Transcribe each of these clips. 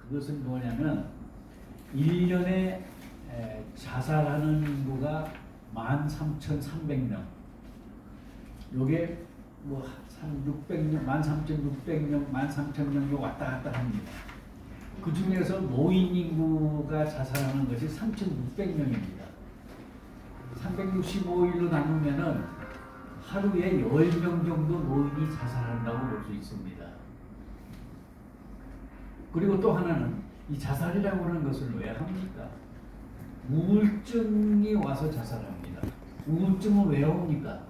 그것은 뭐냐면 1년에 자살하는 인구가 13,300명. 요게 뭐 한 600명, 13,600명, 13,000명 왔다 갔다 합니다. 그 중에서 노인 인구가 자살하는 것이 3,600명입니다. 365일로 나누면은 하루에 10명 정도 노인이 자살한다고 볼 수 있습니다. 그리고 또 하나는 이 자살이라고 하는 것을 왜 합니까? 우울증이 와서 자살합니다. 우울증은 왜 옵니까?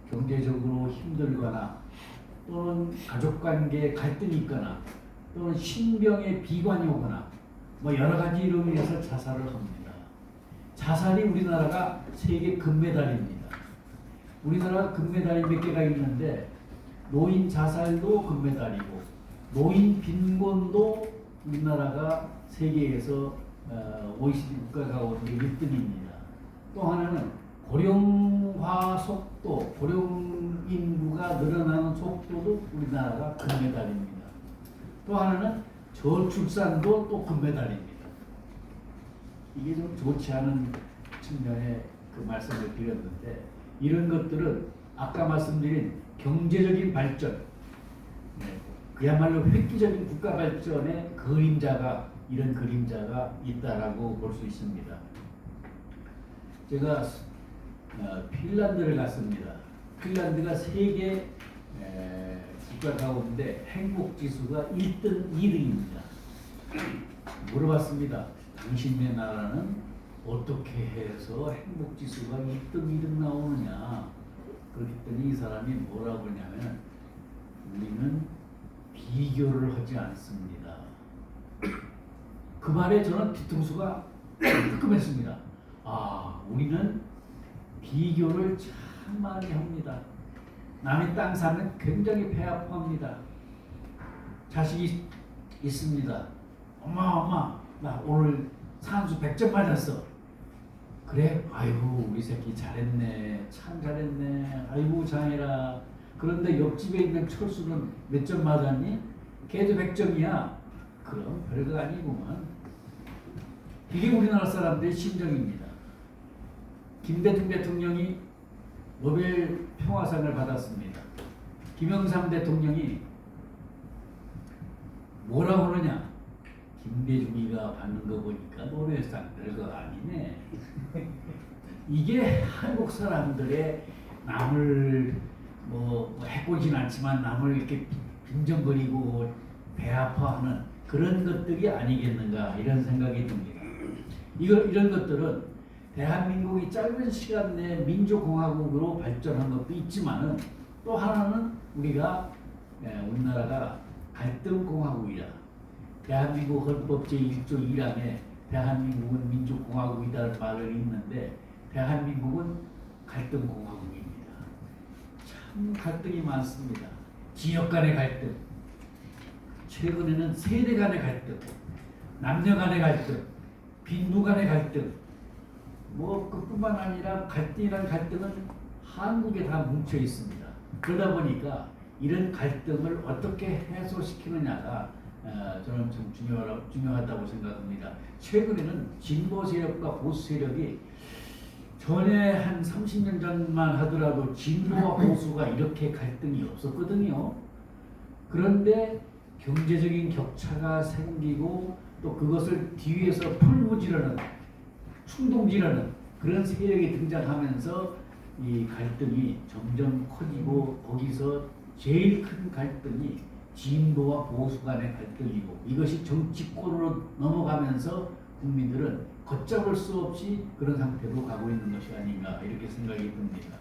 경제적으로 힘들거나 또는 가족관계에 갈등이 있거나 또는 신병에 비관이 오거나 뭐 여러 가지 이로 인해서 자살을 합니다. 자살이 우리나라가 세계 금메달입니다. 우리나라 금메달이 몇 개가 있는데 노인 자살도 금메달이고 노인 빈곤도 우리나라가 세계에서 OECD 국가 가운데 1등입니다. 또 하나는 고령화 속도, 고령 인구가 늘어나는 속도도 우리나라가 금메달입니다. 또 하나는 저출산도 또 금메달입니다. 이게 좀 좋지 않은 측면의 그 말씀을 드렸는데 이런 것들은 아까 말씀드린 경제적인 발전, 그야말로 획기적인 국가 발전의 그림자가 이런 그림자가 있다라고 볼 수 있습니다. 제가 핀란드를 갔습니다. 핀란드가 세계 국가 가운데 행복 지수가 1등, 2등입니다. 물어봤습니다. 당신네 나라는 어떻게 해서 행복 지수가 1등, 2등 나오느냐? 그랬더니 이 사람이 뭐라고 하냐면 우리는 비교를 하지 않습니다. 그 말에 저는 뒤통수가 뜨끔했습니다. 아, 우리는 비교를 참 많이 합니다. 남의 땅 사면 굉장히 배 아파합니다. 자식이 있습니다. 엄마, 나 오늘 산수 100점 맞았어. 그래? 아이고, 우리 새끼 잘했네. 참 잘했네. 아이고, 잘해라. 그런데 옆집에 있는 철수는 몇 점 맞았니? 걔도 100점이야. 그럼 별거 아니구만. 이게 우리나라 사람들의 심정입니다. 김대중 대통령이 노벨 평화상을 받았습니다. 김영삼 대통령이 뭐라고 하느냐? 김대중이가 받는 거 보니까 노벨상 별거 아니네. 이게 한국 사람들의 남을 뭐 해코지는 않지만 남을 이렇게 빈정거리고 배 아파하는 그런 것들이 아니겠는가 이런 생각이 듭니다. 이런 것들은 대한민국이 짧은 시간 내에 민주공화국으로 발전한 것도 있지만은 또 하나는 우리나라가 갈등공화국이다. 대한민국 헌법 제1조 1항에 대한민국은 민주공화국이다는 말을 있는데 대한민국은 갈등공화국입니다. 참 갈등이 많습니다. 지역 간의 갈등, 최근에는 세대 간의 갈등, 남녀 간의 갈등, 빈부 간의 갈등, 뭐 그뿐만 아니라 갈등이란 갈등은 한국에 다 뭉쳐 있습니다. 그러다 보니까 이런 갈등을 어떻게 해소시키느냐가 저는 좀 중요하다고 생각합니다. 최근에는 진보 세력과 보수 세력이 전에 한 30년 전만 하더라도 진보와 보수가 이렇게 갈등이 없었거든요. 그런데 경제적인 격차가 생기고 또 그것을 뒤에서 풀무지르는 충동지르는 그런 세력이 등장하면서 이 갈등이 점점 커지고 거기서 제일 큰 갈등이 진보와 보수 간의 갈등이고 이것이 정치권으로 넘어가면서 국민들은 걷잡을 수 없이 그런 상태로 가고 있는 것이 아닌가 이렇게 생각이 듭니다.